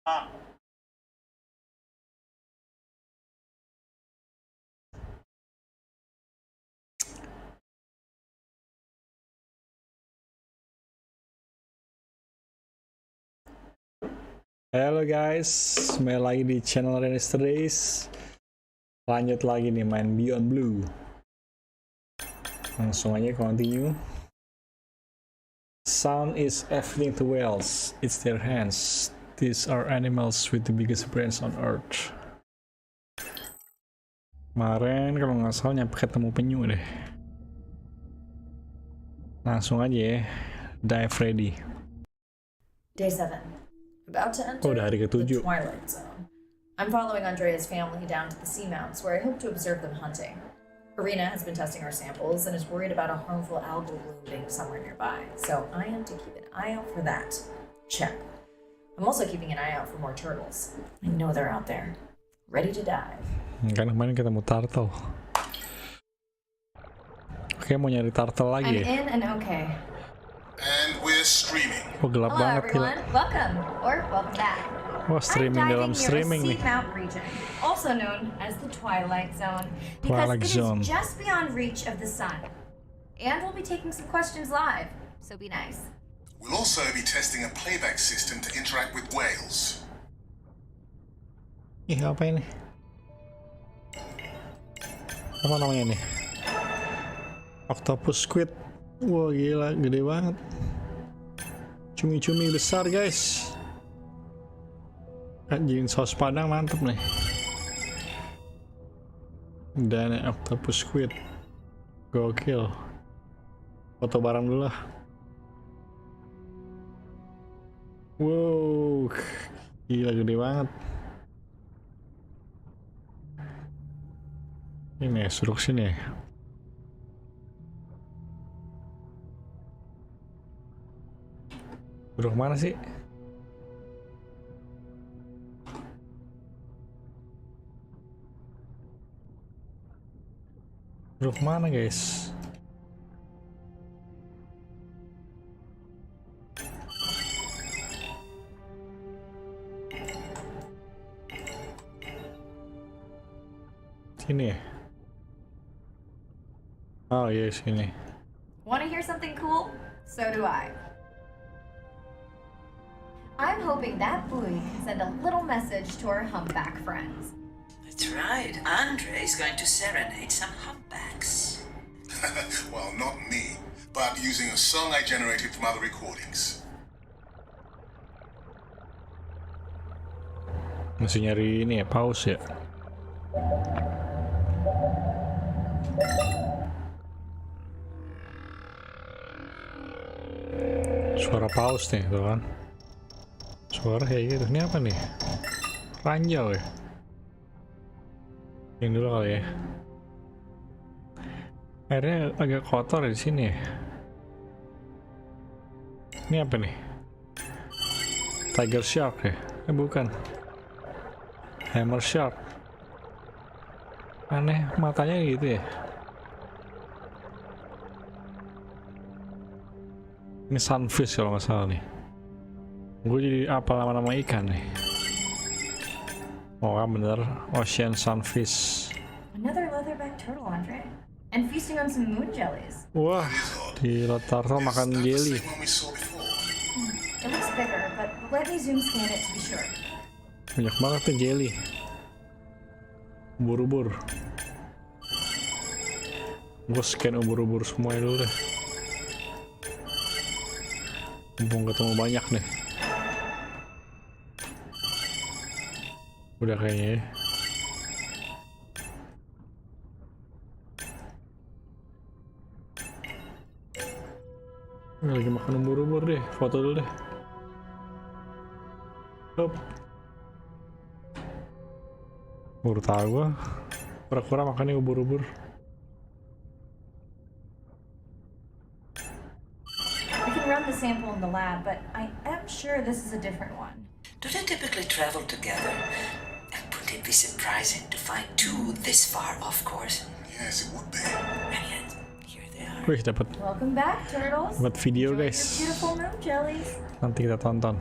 Halo guys, kembali lagi di channel Renister Days. Lanjut lagi nih main Beyond Blue. Langsung aja continue. Sound is everything to whales. It's their hands. These are animals with the biggest brains on earth. Kemarin kalau nggak salah nyampe ketemu penyu deh. Langsung aja ya. Dive ready. Day 7. About to enter the Twilight Zone. I'm following Andrea's family down to the seamounts where I hope to observe them hunting. Irina has been testing our samples and is worried about a harmful algal bloom being somewhere nearby, so I am to keep an eye out for that. Check. I'm also keeping an eye out for more turtles. I know they're out there, ready to dive. Kan kemarin ketemu turtle. Oke, mau nyari turtle lagi. I'm in and okay. And we're streaming. Oh, gelap Hello banget everyone, welcome or welcome back. Wah, streaming dalam streaming nih. Seamount region, also known as the Twilight Zone, because Twilight Zone. It is just beyond reach of the sun. And we'll be taking some questions live, so be nice. We'll also be testing a playback system to interact with whales. Ih, apa ini? Apa namanya nih? Octopus squid. Wah, gila, gede banget. Cumi-cumi besar, guys. Anjing saus padang mantep nih. Dan octopus squid. Gokil. Foto barang dulu lah. Wow, gila gede banget. Ini suruh sini. Suruh mana sih? Suruh mana guys? Sini ya? Oh iya sini. Want to hear something cool? So do I. I'm hoping that buoy can send a little message to our humpback friends. That's right. Andre is going to serenade some humpbacks. Well, not me, but using a song I generated from other recordings. Masih nyari ini ya, pause ya. Suara pause nih, tuh kan. Suara kayak gitu. Ini apa nih? Ranjau ya? Yang dulu kali ya. Airnya agak kotor di sini ya. Ini apa nih? Tiger shark ya? Bukan. Hammer shark. Aneh matanya gitu ya. Ini sunfish kalau nggak salah nih. Gue jadi apa nama-nama ikan nih. Oh bener, ocean sunfish. Another leatherback turtle, Andre. And feasting on some moon jellies. Wah, di turtle makan jelly. It looks bigger, but let me zoom scan it to be sure. Banyak banget tuh jelly. Ubur-ubur. Gue scan ubur-ubur semuanya dulu deh. Mumpung ketemu banyak nih. Udah kayaknya ya. Ini lagi makan ubur-ubur deh, foto dulu deh. Hop. Baru tahu gua. Pura-pura makannya ubur-ubur. I can run the sample in the lab, but I am sure this is a different one. Do they typically travel together? Would it be surprising to find two this far off course? Yes, it would be. And yet, here they are. Wih, dapat Welcome back, turtles. video Enjoy guys. your beautiful moon jellies. Nanti kita tonton.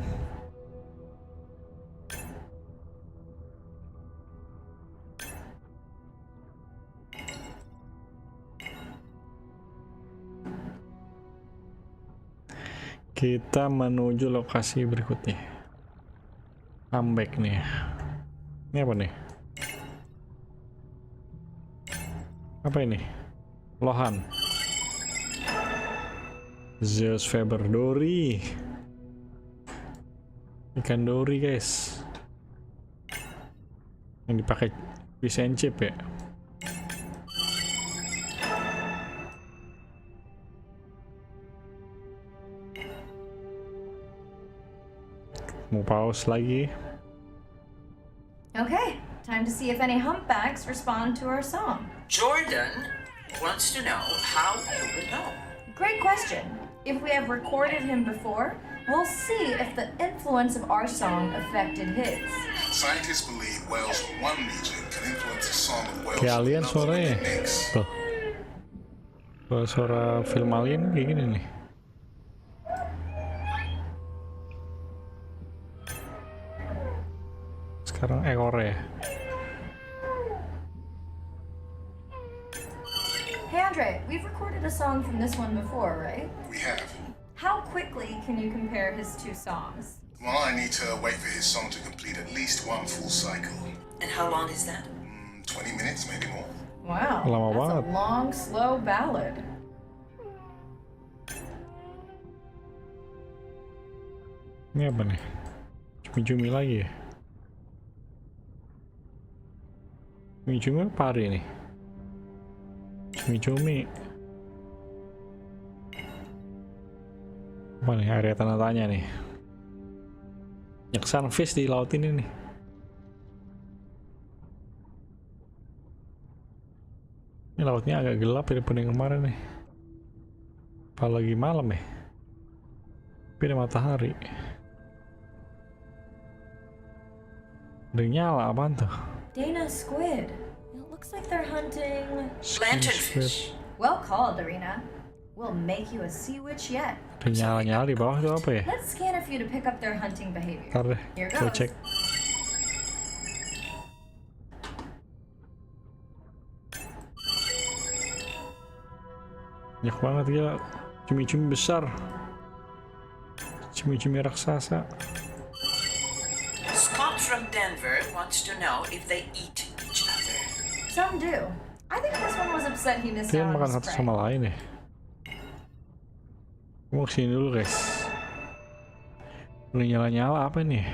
Kita menuju lokasi berikutnya. Comeback nih. Ini apa nih? Apa ini? Lohan. Zeus Faber Dori. Ikan dori guys. Yang dipakai fish and chip ya. Mau pause lagi. Okay, time to see if any humpbacks respond to our song. Jordan wants to know how you would know. Great question. If we have recorded him before, we'll see if the influence of our song affected his. Scientists believe whales from one region can influence the song of whales Kayak from alien another suaranya. region next. Tuh. Suara film alien kayak gini nih. Sekarang ekornya. Hey Andre, we've recorded a song from this one before, right? We have. How quickly can you compare his two songs? Well, I need to wait for his song to complete at least one full cycle. And how long is that? 20 minutes, maybe more. Wow, Lama that's banget. a long, slow ballad. Ini apa nih? Cumi-cumi lagi ya? Cumi-cumi apa pari nih? Cumi-cumi. Apa nih area tanda tanya nih? Banyak sunfish di laut ini nih. Ini lautnya agak gelap daripada yang kemarin nih. Apalagi malam ya. Tapi ada matahari. Udah nyala apaan tuh? Dana squid. It looks like they're hunting. Lanternfish. Well called, Arena. We'll make you a sea witch yet. Udah nyala-nyala di bawah tuh apa ya? Let's scan a few to pick up their hunting behavior. Ntar deh, Here gue goes. cek. Banyak banget gila. Cumi-cumi besar. Cumi-cumi raksasa. Scott from Denver wants to know if they eat each other. Some do. I think this one was upset he missed Dia out on makan his satu prey. sama lain ya. Mau kesini dulu guys. Udah nyala-nyala apa nih?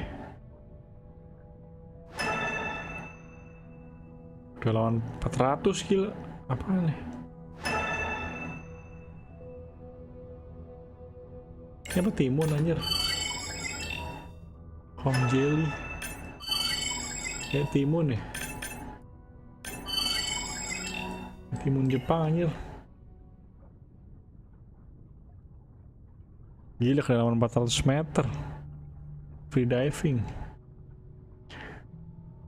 Udah lawan 400 gila. Apaan nih? Ini apa timun anjir? Home jelly. Kayak timun ya. Timun Jepang anjir. Gila kedalaman 400 meter. Free diving.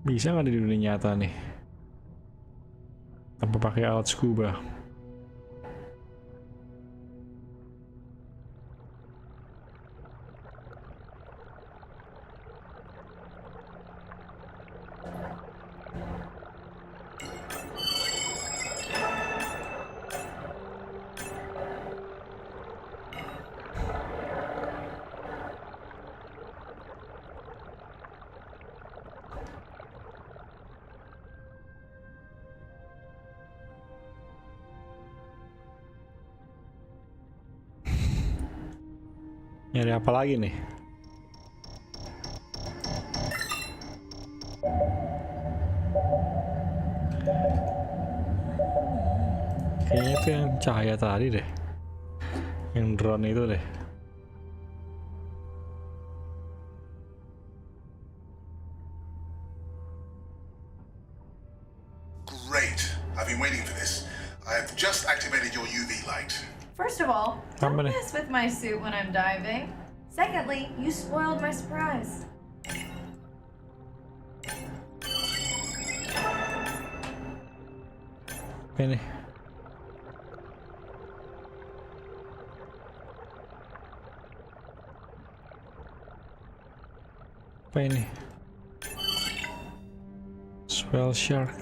Bisa nggak di dunia nyata nih? Tanpa pakai alat scuba. Nyari apa lagi nih? Kayaknya itu yang cahaya tadi deh. Yang drone itu deh. Great. I've been waiting for this. I've just activated your UV light. First of all, How don't many? mess with my suit when I'm diving. Secondly, you spoiled my surprise. Ini. Apa ini? Swell shark.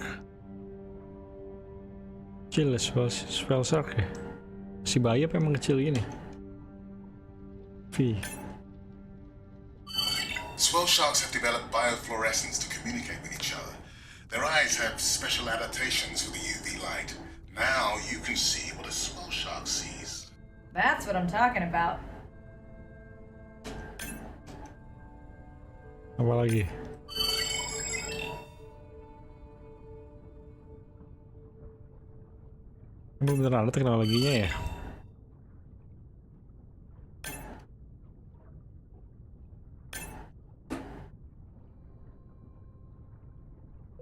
Kecil ya, swell shark ya. Si bayap emang kecil gini. V. Swell sharks have developed biofluorescence to communicate with each other. Their eyes have special adaptations for the UV light. Now you can see what a swell shark sees. That's what I'm talking about. Apa lagi? Ini beneran ada teknologinya ya?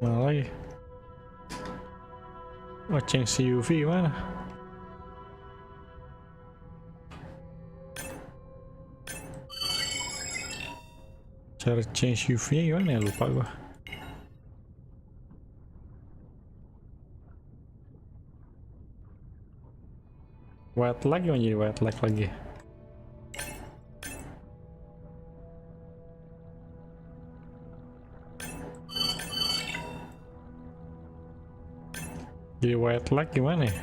Mana lagi? Oh, change UV mana? Cara change UV-nya gimana ya? Lupa gua. White light gimana jadi white light lagi? Jadi white light gimana ya?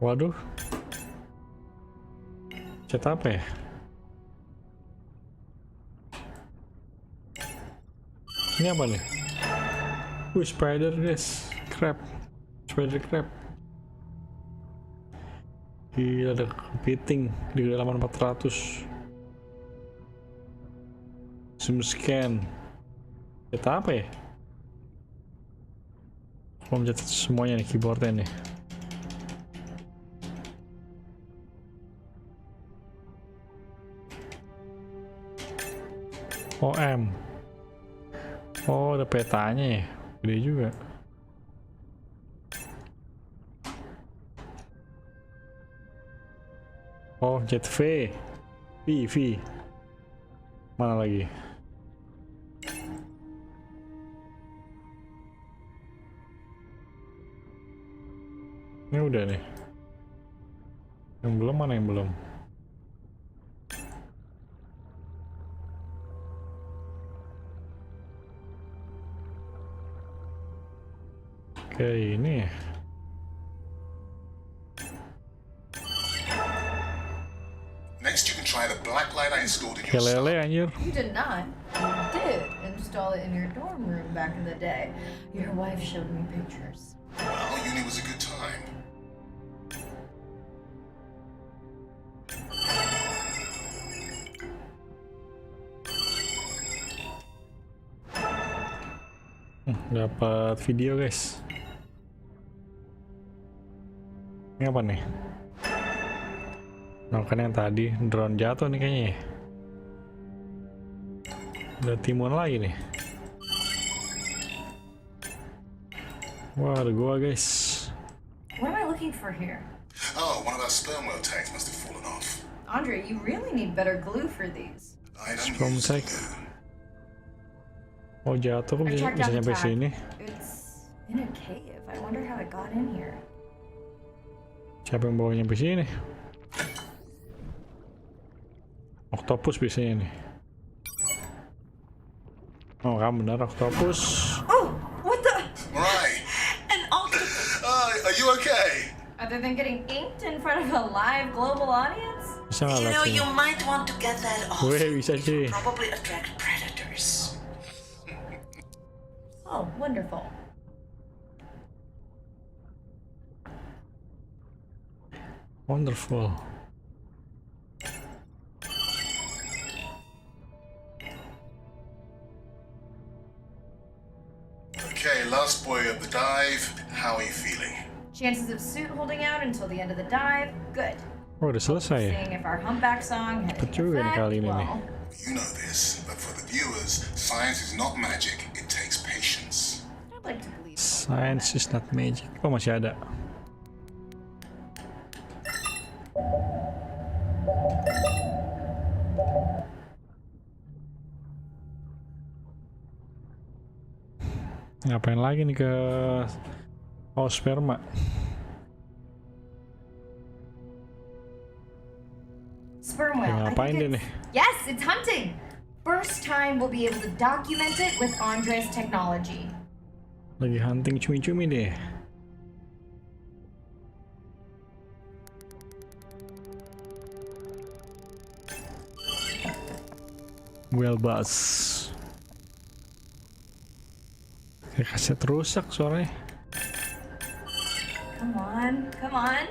Waduh. Cet apa ya? Ini apa nih? Spider guys. Crab. Spider crab. Gila, ada kepiting di halaman 400. Zoom scan. Cet apa ya? Mau mencatat semuanya nih keyboardnya nih. OM. Oh, ada petanya ya. Gede juga. Oh, jet V. V. Mana lagi? Ini udah nih. Yang belum mana yang belum? Oke, ini. Next, you can try the black light I installed in your Lele cell. anjir. You did not. You did install it in your dorm room back in the day. Your wife showed me pictures. Well, uni was a good time. Dapat video guys. Ini apa nih? Nah, kan yang tadi drone jatuh nih kayaknya ya. Ada timun lagi nih. Wah, ada gua guys. What am I looking for here? Oh, one of our sperm whale tags must have fallen off. Andre, you really need better glue for these. I don't Sperm use tag. glue. Oh, jatuh kok I bisa, tracked bisa down the nyampe tag. sini. It's in a cave. I wonder how it got in here. Siapa yang bawa nyampe sini? Oktopus biasanya nih. Oh, kamu benar oktopus. Oh, what the? Right. An octopus. Are you okay? Other than getting inked in front of a live global audience? Bisa nggak You know, live you sini? might want to get that off. Weh, bisa sih. Probably attract predators. Oh, wonderful. Wonderful. Okay, last boy of the dive. How are you feeling? Chances of suit holding out until the end of the dive? Good. Oh, udah selesai ya? Seeing if our humpback song had Cepet any juga nih effect, kali ini nih. well, You know this, but for the viewers, science is not magic. It takes patience. I'd like to believe so. Science is not magic. Oh, masih ada. Ngapain lagi nih ke sperma? Sperm whale. I Ngapain think dia nih? Yes, it's hunting. First time we'll be able to document it with Andre's technology. Lagi hunting cumi-cumi deh. Well bus. Kayak kaset rusak suaranya. Come on, come on.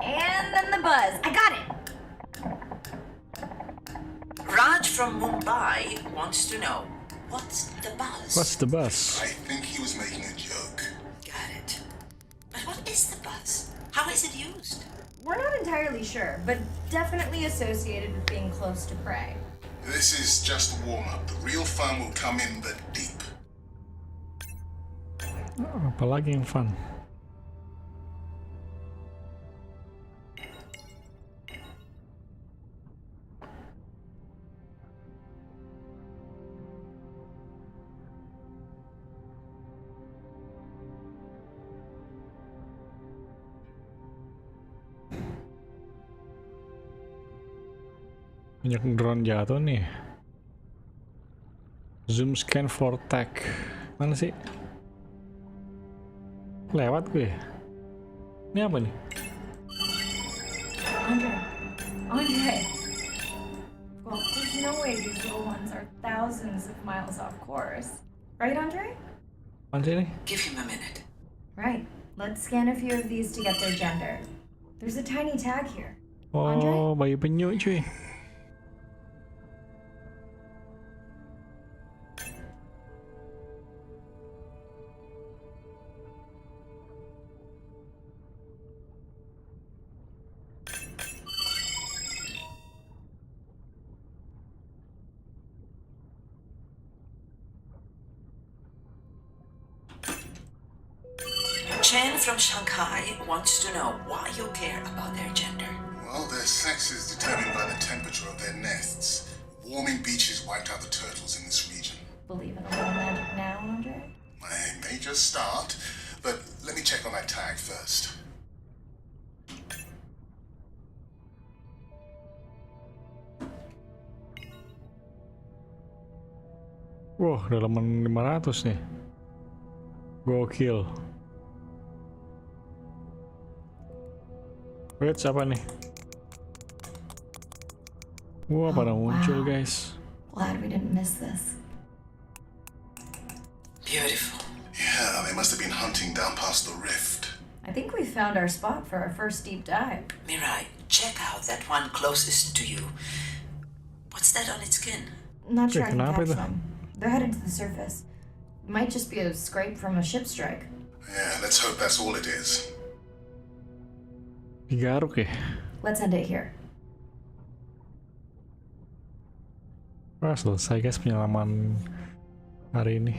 And then the buzz. I got it. Raj from Mumbai wants to know, what's the buzz? What's the bus? I think he was making a joke. Got it. But what is the buzz? How is it used? We're not entirely sure, but definitely associated with being close to prey. This is just a warm-up. The real fun will come in the deep. Apalagi yang fun? Banyak drone jatuh nih. Zoom scan for tag. Mana sih? Lewat gue. Ini apa nih? Andre. Well, there's no way these little ones are thousands of miles off course. Right, Andre? Apaan sih ini? Give him a minute. Right. Let's scan a few of these to get their gender. There's a tiny tag here. Oh, Andre? bayi penyu cuy. Chen from Shanghai wants to know why you care about their gender. Well, their sex is determined by the temperature of their nests. Warming beaches wiped out the turtles in this region. Believe in a little magic now, Andre? I may just start, but let me check on that tag first. Wah, dalaman 500 nih. Gokil. Wait, siapa nih? Wah, pada muncul, guys. Glad we didn't miss this. Beautiful. Yeah, they must have been hunting down past the rift. I think we found our spot for our first deep dive. Mirai, check out that one closest to you. What's that on its skin? Not sure I can kenapa catch itu? them. They're headed to the surface. Might just be a scrape from a ship strike. Yeah, let's hope that's all it is. Digaruk ya? Let's end it here. Wah, selesai guys penyelaman hari ini.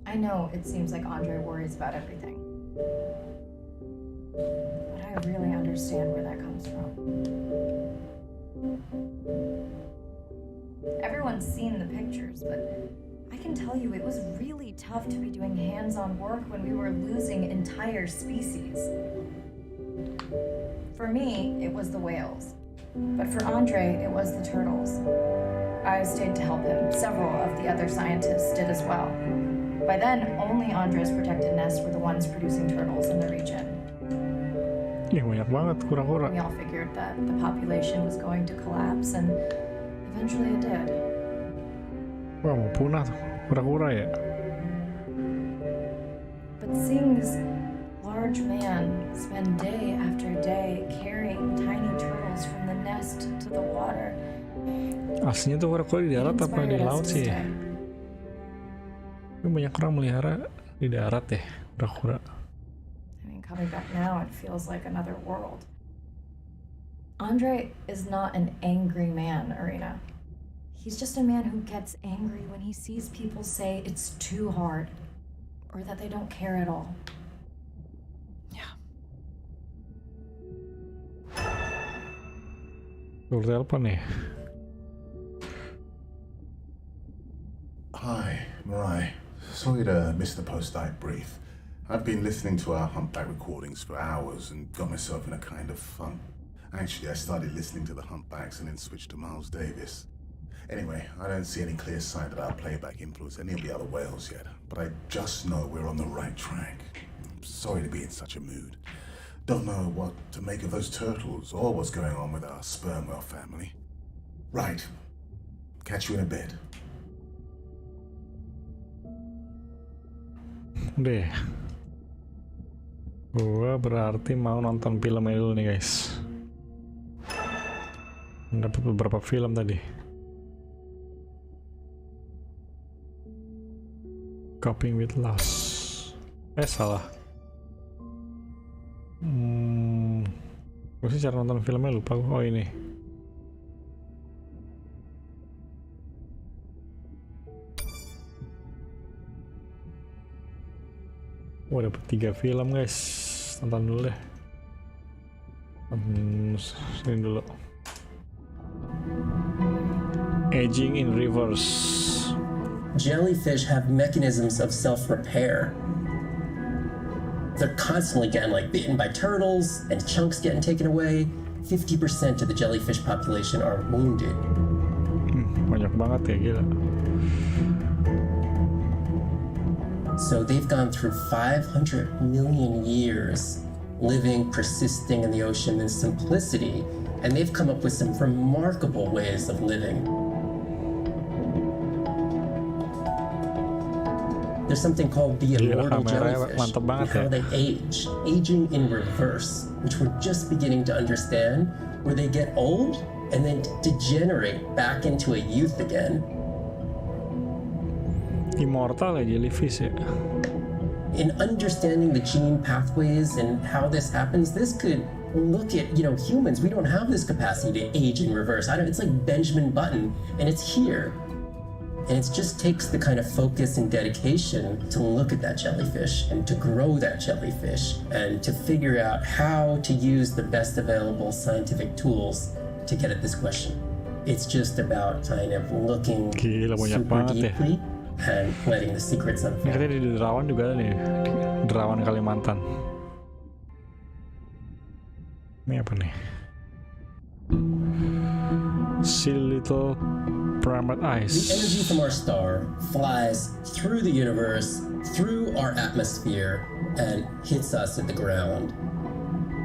I know it seems like Andre worries about everything. But I really understand where that comes from. Everyone's seen the pictures, but I can tell you it was really tough to be doing hands-on work when we were losing entire species. For me, it was the whales. But for Andre, it was the turtles. I stayed to help him. Several of the other scientists did as well. By then, only Andre's protected nests were the ones producing turtles in the region. Ih, banyak banget kura-kura. We all figured that the population was going to collapse, and eventually it did. Wah, mau punah tuh kura-kura ya. But seeing this large man spend day after day carrying tiny turtles from the nest to the water, Aslinya tuh kura-kura di darat apa di inspired us laut to sih ya? stay. Tapi banyak orang melihara di darat ya, kura-kura. I mean, coming back now, it feels like another world. Andre is not an angry man, Arena. He's just a man who gets angry when he sees people say it's too hard, or that they don't care at all. Yeah. Tuh, telepon nih. Hi, Mirai. Sorry to miss the post-dive brief. I've been listening to our humpback recordings for hours and got myself in a kind of funk. Actually, I started listening to the humpbacks and then switched to Miles Davis. Anyway, I don't see any clear sign that our playback influenced any of the other whales yet, but I just know we're on the right track. I'm sorry to be in such a mood. Don't know what to make of those turtles or what's going on with our sperm whale family. Right. Catch you in a bit. Udah ya? Gua berarti mau nonton filmnya dulu nih guys. Dapat beberapa film tadi. Coping with loss. Salah. Gue sih cara nonton filmnya lupa. Oh ini. Wah, dapet 3 film guys. Tonton dulu deh. Sini dulu. Aging in reverse. Jellyfish have mechanisms of self-repair. They're constantly getting bitten by turtles and chunks getting taken away. 50% of the jellyfish population are wounded. Banyak banget ya, gila. So they've gone through 500 million years living, persisting in the ocean in simplicity, and they've come up with some remarkable ways of living. There's something called the immortal jellyfish, and how they age, aging in reverse, which we're just beginning to understand, where they get old and then degenerate back into a youth again. Immortal ya jellyfish ya. In understanding the gene pathways and how this happens, this could look at, humans. We don't have this capacity to age in reverse. It's like Benjamin Button, and it's here. And it just takes the kind of focus and dedication to look at that jellyfish and to grow that jellyfish and to figure out how to use the best available scientific tools to get at this question. It's just about kind of looking super deeply and letting the secrets unfold. Ini katanya di Derawan juga ada nih, di Derawan Kalimantan. Ini apa nih? See little pyramid eyes. The energy from our star flies through the universe, through our atmosphere, and hits us at the ground.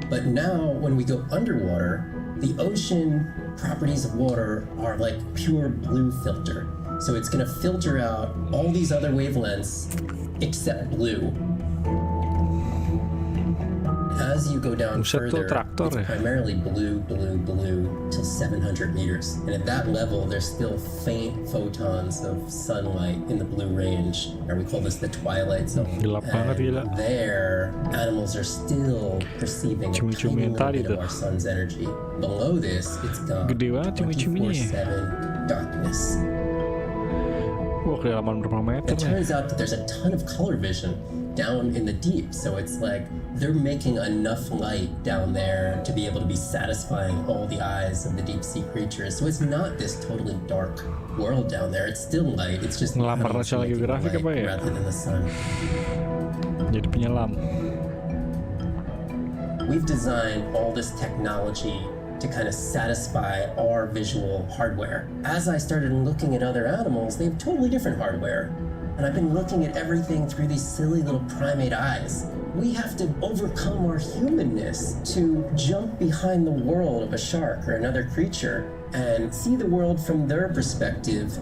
But now, when we go underwater, the ocean properties of water are like pure blue filter. So it's going to filter out all these other wavelengths except blue. As you go down further, it's primarily blue till 700 meters. And at that level, there's still faint photons of sunlight in the blue range, or we call this the twilight zone. And there, animals are still perceiving a tiny little bit of our sun's energy. Below this, it's gone. 24/7 darkness. It turns out that there's a ton of color vision down in the deep, so it's like they're making enough light down there to be able to be satisfying all the eyes of the deep sea creatures. So it's not this totally dark world down there. It's still light. It's just light rather than the sun. Jadi penyelam. We've designed all this technology to kind of satisfy our visual hardware. As I started looking at other animals, they have totally different hardware. And I've been looking at everything through these silly little primate eyes. We have to overcome our humanness to jump behind the world of a shark or another creature and see the world from their perspective.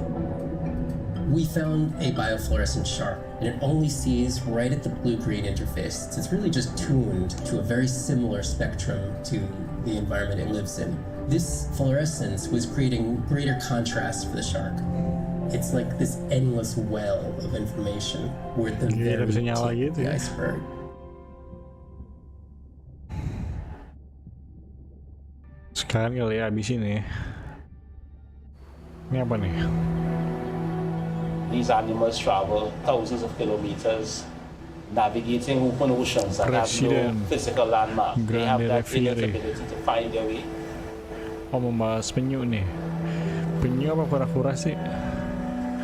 We found a biofluorescent shark, and it only sees right at the blue-green interface. So it's really just tuned to a very similar spectrum to the environment it lives in. This fluorescence was creating greater contrast for the shark. It's like this endless well of information. We're at the very tip of the iceberg. Sekarang kali ya abis ini. Ini apa nih? These animals travel thousands of kilometers, navigating open oceans and have no physical landmark. They have that ability to find their way. Oh, membahas penyu nih. Penyu apa kura-kura sih?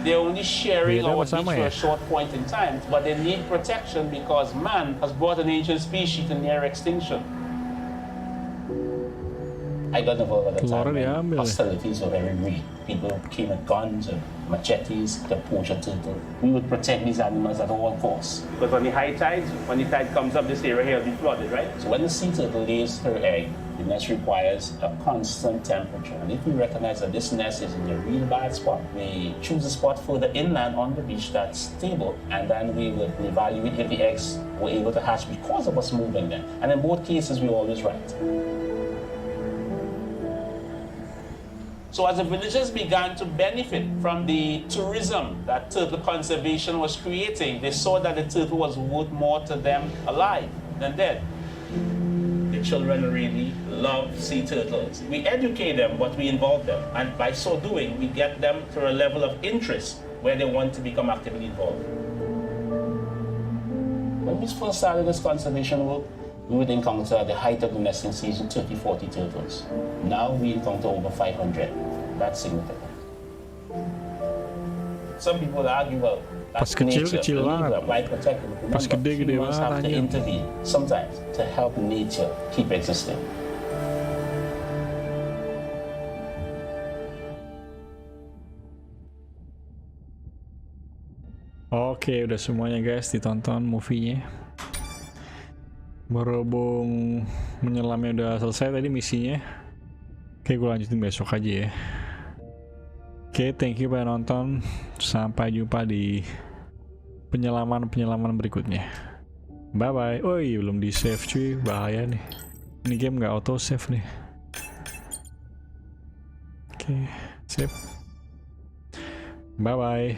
They're only sharing our beach for a short point in time, but they need protection because man has brought an ancient species to near extinction. I got involved at the time Telurnya when diambil. hostilities were very real. People came with guns and machetes to approach a turtle. We would protect these animals at all costs. Because on the high tides, when the tide comes up, this area here will be flooded, right? So when the sea turtle lays her egg, the nest requires a constant temperature. And if we recognize that this nest is in a real bad spot, we choose a spot further inland on the beach that's stable, and then we will evaluate if the eggs were able to hatch because of us moving them. And in both cases, we always right. So as the villagers began to benefit from the tourism that turtle conservation was creating, they saw that the turtle was worth more to them alive than dead. The children really love sea turtles. We educate them, but we involve them. And by so doing, we get them to a level of interest where they want to become actively involved. When we first started this conservation work, we would encounter at the height of the nesting season 30, 40 turtles. Now we encounter over 500. That's significant. Some people argue, well, that's nature. Why protect them? Pas gede-gede Humans have to banget. intervene sometimes to help nature keep existing. Oke, udah semuanya guys, ditonton movie-nya. Berhubung menyelamnya udah selesai tadi misinya. Oke, gue lanjutin besok aja ya. Oke, thank you udah nonton. Sampai jumpa di penyelaman berikutnya. Bye bye. Oh iya, belum di save cuy, bahaya nih. Ini game nggak auto save nih. Oke, save. Bye bye.